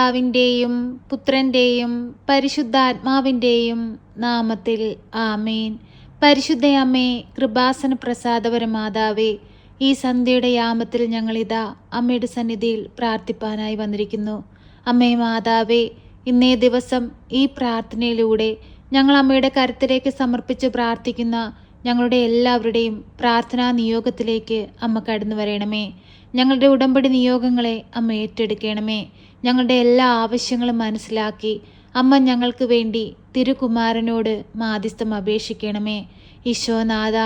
പിതാവിൻ്റെയും പുത്രൻ്റെയും പരിശുദ്ധാത്മാവിൻ്റെയും നാമത്തിൽ ആമേൻ. പരിശുദ്ധയമ്മേ, കൃപാസന പ്രസാദപരമാതാവേ, ഈ സന്ധ്യയുടെ യാമത്തിൽ ഞങ്ങളിതാ അമ്മയുടെ സന്നിധിയിൽ പ്രാർത്ഥിപ്പാനായി വന്നിരിക്കുന്നു. അമ്മേ മാതാവേ, ഇന്നേ ദിവസം ഈ പ്രാർത്ഥനയിലൂടെ ഞങ്ങൾ അമ്മയുടെ കരുത്തിലേക്ക് സമർപ്പിച്ച് പ്രാർത്ഥിക്കുന്ന ഞങ്ങളുടെ എല്ലാവരുടെയും പ്രാർത്ഥനാ നിയോഗത്തിലേക്ക് അമ്മ കടന്നു വരണമേ. ഞങ്ങളുടെ ഉടമ്പടി നിയോഗങ്ങളെ അമ്മ ഏറ്റെടുക്കണമേ. ഞങ്ങളുടെ എല്ലാ ആവശ്യങ്ങളും മനസ്സിലാക്കി അമ്മ ഞങ്ങൾക്ക് വേണ്ടി തിരുകുമാരനോട് മാധ്യസ്ഥം അപേക്ഷിക്കണമേ. ഈശോനാഥ,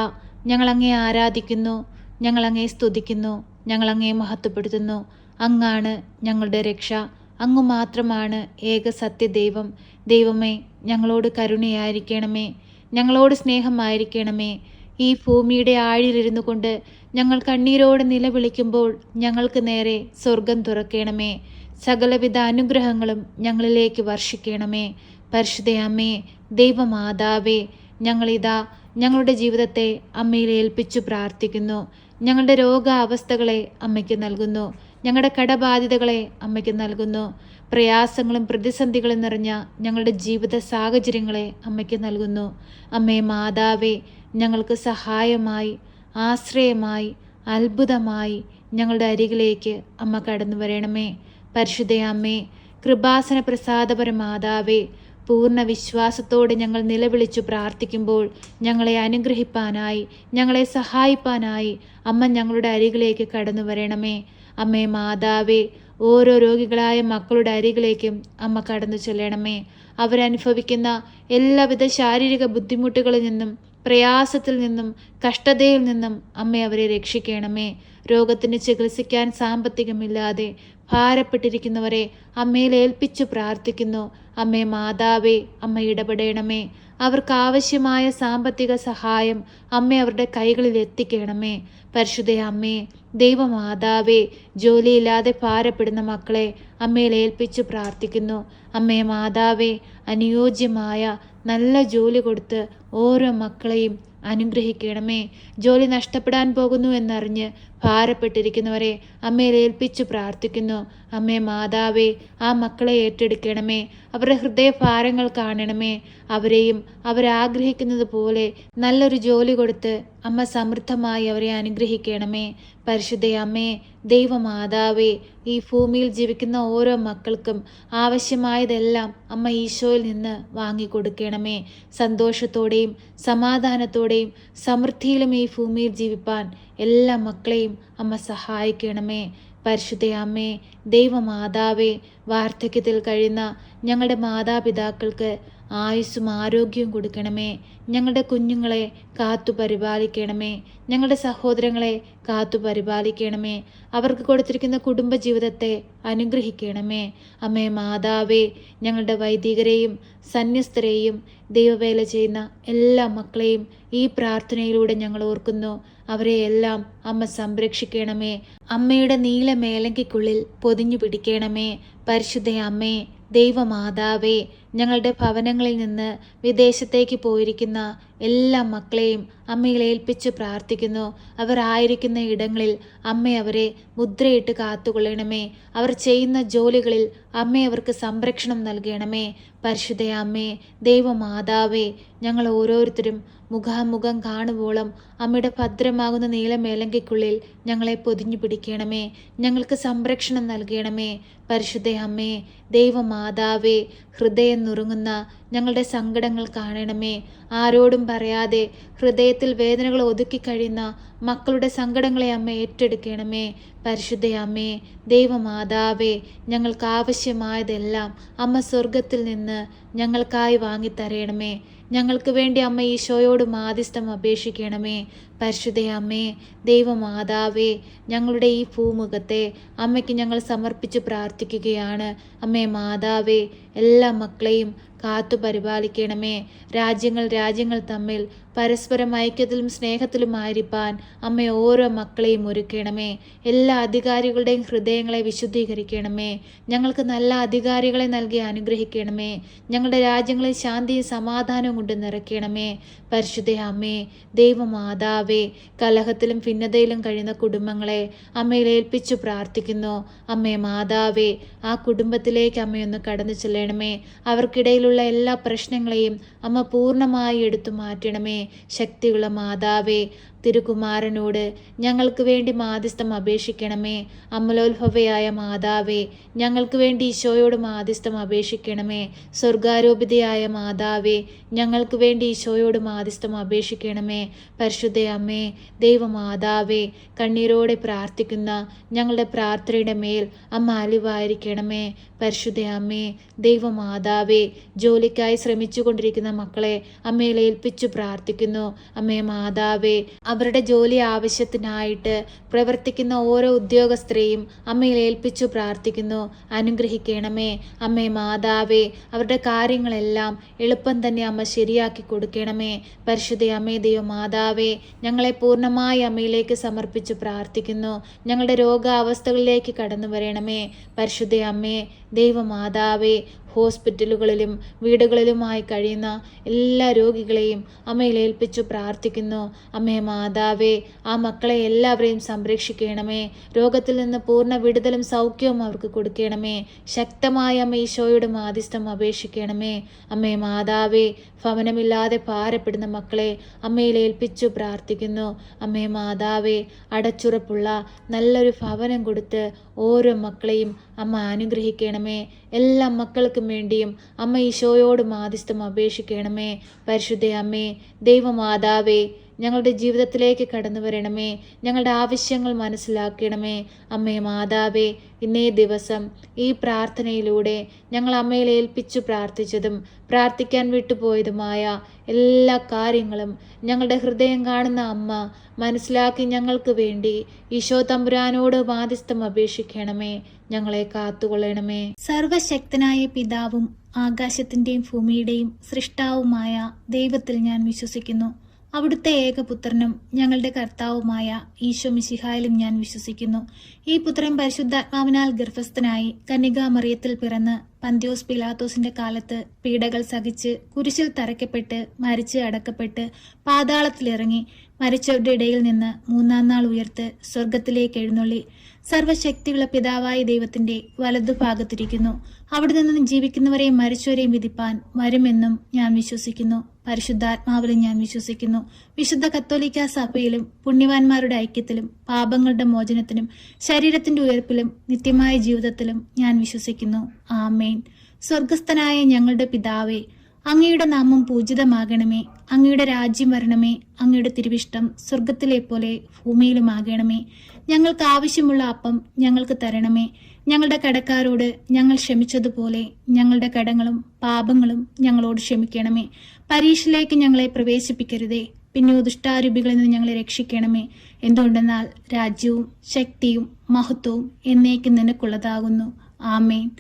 ഞങ്ങളങ്ങേ ആരാധിക്കുന്നു, ഞങ്ങളങ്ങേ സ്തുതിക്കുന്നു, ഞങ്ങളങ്ങേ മഹത്വപ്പെടുത്തുന്നു. അങ്ങാണ് ഞങ്ങളുടെ രക്ഷ, അങ്ങ് മാത്രമാണ് ഏക സത്യദൈവം. ദൈവമേ, ഞങ്ങളോട് കരുണയായിരിക്കണമേ, ഞങ്ങളോട് സ്നേഹമായിരിക്കണമേ. ഈ ഭൂമിയുടെ ആഴിലിരുന്നു കൊണ്ട് ഞങ്ങൾ കണ്ണീരോടെ നിലവിളിക്കുമ്പോൾ ഞങ്ങൾക്ക് നേരെ സ്വർഗം തുറക്കണമേ. സകലവിധ അനുഗ്രഹങ്ങളും ഞങ്ങളിലേക്ക് വർഷിക്കണമേ. പരിശുദ്ധയമ്മേ, ദൈവമാതാവേ, ഞങ്ങളിതാ ഞങ്ങളുടെ ജീവിതത്തെ അമ്മയിൽ ഏൽപ്പിച്ചു പ്രാർത്ഥിക്കുന്നു. ഞങ്ങളുടെ രോഗാവസ്ഥകളെ അമ്മയ്ക്ക് നൽകുന്നു. ഞങ്ങളുടെ കടബാധ്യതകളെ അമ്മയ്ക്ക് നൽകുന്നു. പ്രയാസങ്ങളും പ്രതിസന്ധികളും നിറഞ്ഞ ഞങ്ങളുടെ ജീവിത സാഹചര്യങ്ങളെ അമ്മയ്ക്ക് നൽകുന്നു. അമ്മേ മാതാവേ, ഞങ്ങൾക്ക് സഹായമായി, ആശ്രയമായി, അത്ഭുതമായി ഞങ്ങളുടെ അരികിലേക്ക് അമ്മ കടന്നു വരണമേ. പരിശുദ്ധയമ്മേ, കൃപാസന പ്രസാദപരമാതാവേ, പൂർണ്ണ വിശ്വാസത്തോടെ ഞങ്ങൾ നിലവിളിച്ചു പ്രാർത്ഥിക്കുമ്പോൾ ഞങ്ങളെ അനുഗ്രഹിപ്പാനായി, ഞങ്ങളെ സഹായിപ്പാനായി അമ്മ ഞങ്ങളുടെ അരികിലേക്ക് കടന്നു വരണമേ. അമ്മേ മാതാവേ, ഓരോ രോഗികളായ മക്കളുടെ അരികിലേക്കും അമ്മ കടന്നു ചെല്ലണമേ. അവരനുഭവിക്കുന്ന എല്ലാവിധ ശാരീരിക ബുദ്ധിമുട്ടുകളിൽ നിന്നും, പ്രയാസത്തിൽ നിന്നും, കഷ്ടതയിൽ നിന്നും അമ്മ അവരെ രക്ഷിക്കണമേ. രോഗത്തിന് ചികിത്സിക്കാൻ സാമ്പത്തികമില്ലാതെ ഭാരപ്പെട്ടിരിക്കുന്നവരെ അമ്മയിൽ ഏൽപ്പിച്ചു പ്രാർത്ഥിക്കുന്നു. അമ്മേ മാതാവേ, അമ്മ ഇടപെടണമേ. അവർക്ക് ആവശ്യമായ സാമ്പത്തിക സഹായം അമ്മ അവരുടെ കൈകളിൽ എത്തിക്കണമേ. പരിശുദ്ധ അമ്മേ, ദൈവമാതാവേ, ജോലിയില്ലാതെ ഭാരപ്പെടുന്ന മക്കളെ അമ്മയിൽ ഏൽപ്പിച്ചു പ്രാർത്ഥിക്കുന്നു. അമ്മേ മാതാവേ, അനുയോജ്യമായ നല്ല ജോലി കൊടുത്ത് ഓരോ മക്കളെയും അനുഗ്രഹിക്കണമേ. ജോലി നഷ്ടപ്പെടാൻ പോകുന്നു എന്നറിഞ്ഞ് ഭാരപ്പെട്ടിരിക്കുന്നവരെ അമ്മയിൽ ഏൽപ്പിച്ചു പ്രാർത്ഥിക്കുന്നു. അമ്മേ മാതാവേ, ആ മക്കളെ ഏറ്റെടുക്കണമേ. അവരുടെ ഹൃദയഭാരങ്ങൾ കാണണമേ. അവരെയും അവരാഗ്രഹിക്കുന്നത് പോലെ നല്ലൊരു ജോലി കൊടുത്ത് അമ്മ സമൃദ്ധമായി അവരെ അനുഗ്രഹിക്കണമേ. പരിശുദ്ധ അമ്മേ, ദൈവമാതാവേ, ഈ ഭൂമിയിൽ ജീവിക്കുന്ന ഓരോ മക്കൾക്കും ആവശ്യമായതെല്ലാം അമ്മ ഈശോയിൽ നിന്ന് വാങ്ങിക്കൊടുക്കണമേ. സന്തോഷത്തോടെയും സമാധാനത്തോടെയും സമൃദ്ധിയിലും ഈ ഭൂമിയിൽ ജീവിപ്പാൻ എല്ലാ മക്കളെയും അമ്മ സഹായിക്കണമേ. പരിശുദ്ധ അമ്മേ, ദൈവമാതാവേ, വാർദ്ധക്യത്തിൽ കഴിയുന്ന ഞങ്ങളുടെ മാതാപിതാക്കൾക്ക് ആയുസ്സും ആരോഗ്യവും കൊടുക്കണമേ. ഞങ്ങളുടെ കുഞ്ഞുങ്ങളെ കാത്തു പരിപാലിക്കണമേ. ഞങ്ങളുടെ സഹോദരങ്ങളെ കാത്തു പരിപാലിക്കണമേ. അവർക്ക് കൊടുത്തിരിക്കുന്ന കുടുംബജീവിതത്തെ അനുഗ്രഹിക്കണമേ. അമ്മേ മാതാവേ, ഞങ്ങളുടെ വൈദികരെയും സന്യസ്തരെയും ദൈവവേല ചെയ്യുന്ന എല്ലാ മക്കളെയും ഈ പ്രാർത്ഥനയിലൂടെ ഞങ്ങൾ ഓർക്കുന്നു. അവരെ എല്ലാം അമ്മ സംരക്ഷിക്കണമേ. അമ്മയുടെ നീല മേലങ്കിക്കുള്ളിൽ പൊതിഞ്ഞു പിടിക്കണമേ. പരിശുദ്ധ അമ്മേ, ദൈവമാതാവേ, ഞങ്ങളുടെ ഭവനങ്ങളിൽ നിന്ന് വിദേശത്തേക്ക് പോയിരിക്കുന്ന എല്ലാ മക്കളെയും അമ്മയിൽ ഏൽപ്പിച്ച് പ്രാർത്ഥിക്കുന്നു. അവർ ആയിരിക്കുന്ന ഇടങ്ങളിൽ അമ്മ അവരെ മുദ്രയിട്ട് കാത്തുകൊള്ളണമേ. അവർ ചെയ്യുന്ന ജോലികളിൽ അമ്മ അവർക്ക് സംരക്ഷണം നൽകണമേ. പരിശുദ്ധ അമ്മേ, ദൈവമാതാവേ, ഞങ്ങൾ ഓരോരുത്തരും മുഖാമുഖം കാണുവോളം അമ്മയുടെ ഭദ്രമാകുന്ന നീലമേലങ്കിക്കുള്ളിൽ ഞങ്ങളെ പൊതിഞ്ഞു പിടിക്കണമേ. ഞങ്ങൾക്ക് സംരക്ഷണം നൽകണമേ. പരിശുദ്ധ അമ്മേ, ദൈവമാതാവേ, ഹൃദയം നുറുങ്ങുന്ന ഞങ്ങളുടെ സങ്കടങ്ങൾ കാണണമേ. ആരോടും പറയാതെ ഹൃദയത്തിൽ വേദനകൾ ഒതുക്കി കഴിയുന്ന മക്കളുടെ സങ്കടങ്ങളെ അമ്മ ഏറ്റെടുക്കണമേ. പരിശുദ്ധ അമ്മേ, ദൈവമാതാവേ, ഞങ്ങൾക്ക് ആവശ്യമായതെല്ലാം അമ്മ സ്വർഗത്തിൽ നിന്ന് ഞങ്ങൾക്കായി വാങ്ങിത്തരണമേ. ഞങ്ങൾക്ക് വേണ്ടി അമ്മ ഈശോയോട് മാധ്യസ്ഥം അപേക്ഷിക്കണമേ. പരിശുദ്ധ അമ്മേ, ദൈവമാതാവേ, ഞങ്ങളുടെ ഈ ഭൂമുഖത്തെ അമ്മയ്ക്ക് ഞങ്ങൾ സമർപ്പിച്ച് പ്രാർത്ഥിക്കുകയാണ്. അമ്മേ മാതാവേ, എല്ലാ മക്കളെയും കാത്തു പരിപാലിക്കണമേ. രാജ്യങ്ങൾ തമ്മിൽ പരസ്പരം ഐക്യത്തിലും സ്നേഹത്തിലുമായിരിക്കാൻ അമ്മ ഓരോ മക്കളെയും ഒരുക്കണമേ. എല്ലാ അധികാരികളുടെയും ഹൃദയങ്ങളെ വിശുദ്ധീകരിക്കണമേ. ഞങ്ങൾക്ക് നല്ല അധികാരികളെ നൽകി അനുഗ്രഹിക്കണമേ. ഞങ്ങളുടെ രാജ്യങ്ങളിൽ ശാന്തിയും സമാധാനവും കൊണ്ട് നിറയ്ക്കണമേ. പരിശുദ്ധ അമ്മേ, ദൈവമാതാവേ, കലഹത്തിലും ഭിന്നതയിലും കഴിയുന്ന കുടുംബങ്ങളെ അമ്മയിൽ ഏൽപ്പിച്ചു പ്രാർത്ഥിക്കുന്നു. അമ്മേ മാതാവേ, ആ കുടുംബത്തിലേക്ക് അമ്മയൊന്ന് കടന്നു ചെല്ലണമേ. അവർക്കിടയിലുള്ള എല്ലാ പ്രശ്നങ്ങളെയും അമ്മ പൂർണ്ണമായി എടുത്തു മാറ്റണമേ. ശക്തിയുള്ള മാതാവേ, തിരുകുമാരനോട് ഞങ്ങൾക്ക് വേണ്ടി മാധ്യസ്ഥം അപേക്ഷിക്കണമേ. അമലോത്ഭവയായ മാതാവേ, ഞങ്ങൾക്ക് വേണ്ടി ഈശോയോട് മാധ്യസ്ഥം അപേക്ഷിക്കണമേ. സ്വർഗാരോപിതയായ മാതാവേ, ഞങ്ങൾക്ക് വേണ്ടി ഈശോയോട് മാധ്യസ്ഥം അപേക്ഷിക്കണമേ. പരിശുദ്ധ അമ്മേ, ദൈവമാതാവേ, കണ്ണീരോടെ പ്രാർത്ഥിക്കുന്ന ഞങ്ങളുടെ പ്രാർത്ഥനയുടെ മേൽ അമ്മ അലിവായിരിക്കണമേ. പരിശുദ്ധ അമ്മേ, ദൈവമാതാവേ, ജോലിക്കായി ശ്രമിച്ചുകൊണ്ടിരിക്കുന്ന മക്കളെ അമ്മയിൽ ഏൽപ്പിച്ചു പ്രാർത്ഥിക്കുന്നു. അമ്മേ മാതാവേ, അവരുടെ ജോലി ആവശ്യത്തിനായിട്ട് പ്രവർത്തിക്കുന്ന ഓരോ ഉദ്യോഗസ്ഥരെയും അമ്മയിൽ ഏൽപ്പിച്ചു പ്രാർത്ഥിക്കുന്നു. അനുഗ്രഹിക്കണമേ. അമ്മേ മാതാവേ, അവരുടെ കാര്യങ്ങളെല്ലാം എളുപ്പം തന്നെ അമ്മ ശരിയാക്കി കൊടുക്കണമേ. പരിശുദ്ധ അമ്മേ, ദൈവമാതാവേ, ഞങ്ങളെ പൂർണ്ണമായി അമ്മയിലേക്ക് സമർപ്പിച്ച് പ്രാർത്ഥിക്കുന്നു. ഞങ്ങളുടെ രോഗാവസ്ഥകളിലേക്ക് കടന്നു വരണമേ. പരിശുദ്ധ അമ്മേ, ദൈവമാതാവേ, ഹോസ്പിറ്റലുകളിലും വീടുകളിലുമായി കഴിയുന്ന എല്ലാ രോഗികളെയും അമ്മയിൽ ഏൽപ്പിച്ചു പ്രാർത്ഥിക്കുന്നു. അമ്മേ മാതാവേ, ആ മക്കളെ എല്ലാവരെയും സംരക്ഷിക്കണമേ. രോഗത്തിൽ നിന്ന് പൂർണ്ണ വിടുതലും സൗഖ്യവും അവർക്ക് കൊടുക്കണമേ. ശക്തമായ അമ്മ ഈശോയുടെ മാധ്യസ്ഥം അപേക്ഷിക്കണമേ. അമ്മേ മാതാവേ, ഭവനമില്ലാതെ ഭാരപ്പെടുന്ന മക്കളെ അമ്മയിൽ ഏൽപ്പിച്ചു പ്രാർത്ഥിക്കുന്നു. അമ്മേ മാതാവേ, അടച്ചുറപ്പുള്ള നല്ലൊരു ഭവനം കൊടുത്ത് ഓരോ മക്കളെയും അമ്മ അനുഗ്രഹിക്കണമേ. എല്ലാ മക്കൾക്കും വേണ്ടിയും അമ്മ ഈശോയോട് മാധ്യസ്ഥം അപേക്ഷിക്കണമേ. പരിശുദ്ധ അമ്മേ, ദൈവമാതാവേ, ഞങ്ങളുടെ ജീവിതത്തിലേക്ക് കടന്നു വരണമേ. ഞങ്ങളുടെ ആവശ്യങ്ങൾ മനസ്സിലാക്കണമേ. അമ്മേ മാതാവേ, ഇന്നേ ദിവസം ഈ പ്രാർത്ഥനയിലൂടെ ഞങ്ങൾ അമ്മയിൽ ഏൽപ്പിച്ചു പ്രാർത്ഥിച്ചതും പ്രാർത്ഥിക്കാൻ വിട്ടുപോയതുമായ എല്ലാ കാര്യങ്ങളും ഞങ്ങളുടെ ഹൃദയം കാണുന്ന അമ്മ മനസ്സിലാക്കി ഞങ്ങൾക്ക് വേണ്ടി ഈശോ തമ്പുരാനോട് മാധ്യസ്ഥം അപേക്ഷിക്കണമേ. ഞങ്ങളെ കാത്തുകൊള്ളണമേ. സർവശക്തനായ പിതാവും ആകാശത്തിൻ്റെയും ഭൂമിയുടെയും സൃഷ്ടാവുമായ ദൈവത്തിൽ ഞാൻ വിശ്വസിക്കുന്നു. അവിടുത്തെ ഏകപുത്രനും ഞങ്ങളുടെ കർത്താവുമായ ഈശോ മിശിഹായിലും ഞാൻ വിശ്വസിക്കുന്നു. ഈ പുത്രൻ പരിശുദ്ധാത്മാവിനാൽ ഗർഭസ്ഥനായി കന്യകാമറിയത്തിൽ പിറന്ന് പന്തിയോസ് പിലാത്തോസിന്റെ കാലത്ത് പീഡകൾ സഹിച്ച് കുരിശിൽ തറയ്ക്കപ്പെട്ട് മരിച്ച് അടക്കപ്പെട്ട് പാതാളത്തിലിറങ്ങി മരിച്ചവരുടെ ഇടയിൽ നിന്ന് മൂന്നാം നാൾ ഉയർത്ത് സ്വർഗത്തിലേക്ക് എഴുന്നള്ളി സർവശക്തിയുള്ള പിതാവായ ദൈവത്തിന്റെ വലതുഭാഗത്തിരിക്കുന്നു. അവിടെ നിന്ന് ജീവിക്കുന്നവരെയും മരിച്ചവരെയും വിധിപ്പാൻ വരുമെന്നും ഞാൻ വിശ്വസിക്കുന്നു. പരിശുദ്ധാത്മാവിലും ഞാൻ വിശ്വസിക്കുന്നു. വിശുദ്ധ കത്തോലിക്ക സഭയിലും പുണ്യവാന്മാരുടെ ഐക്യത്തിലും പാപങ്ങളുടെ മോചനത്തിനും ശരീരത്തിന്റെ ഉയർപ്പിലും നിത്യമായ ജീവിതത്തിലും ഞാൻ വിശ്വസിക്കുന്നു. ആമേൻ. സ്വർഗസ്ഥനായ ഞങ്ങളുടെ പിതാവേ, അങ്ങയുടെ നാമം പൂജിതമാകണമേ. അങ്ങയുടെ രാജ്യം വരണമേ. അങ്ങയുടെ തിരുവിഷ്ടം സ്വർഗത്തിലെ പോലെ ഭൂമിയിലുമാകണമേ. ഞങ്ങൾക്ക് ആവശ്യമുള്ള അപ്പം ഞങ്ങൾക്ക് തരണമേ. ഞങ്ങളുടെ കടക്കാരോട് ഞങ്ങൾ ക്ഷമിച്ചതുപോലെ ഞങ്ങളുടെ കടങ്ങളും പാപങ്ങളും ഞങ്ങളോട് ക്ഷമിക്കണമേ. പരീക്ഷയിലേക്ക് ഞങ്ങളെ പ്രവേശിപ്പിക്കരുതേ, പിന്നെ ദുഷ്ടാരൂപികളിൽ നിന്ന് ഞങ്ങളെ രക്ഷിക്കണമേ. എന്തുകൊണ്ടെന്നാൽ രാജ്യവും ശക്തിയും മഹത്വവും എന്നേക്കും നിനക്കുള്ളതാകുന്നു. ആമേൻ.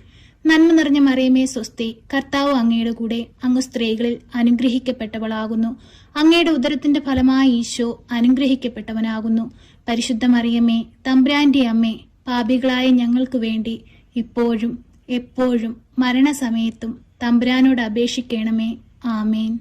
നന്മ നിറഞ്ഞ മറിയമേ സ്വസ്തി, കർത്താവ് അങ്ങയുടെ കൂടെ, അങ്ങ് സ്ത്രീകളിൽ അനുഗ്രഹിക്കപ്പെട്ടവളാകുന്നു. അങ്ങയുടെ ഉദരത്തിന്റെ ഫലമായ ഈശോ അനുഗ്രഹിക്കപ്പെട്ടവനാകുന്നു. പരിശുദ്ധ മറിയമേ, തമ്പുരാന്റെ അമ്മേ, പാപികളായ ഞങ്ങൾക്ക് വേണ്ടി ഇപ്പോഴും എപ്പോഴും മരണസമയത്തും തമ്പുരാനോട് അപേക്ഷിക്കണമേ. ആമേൻ.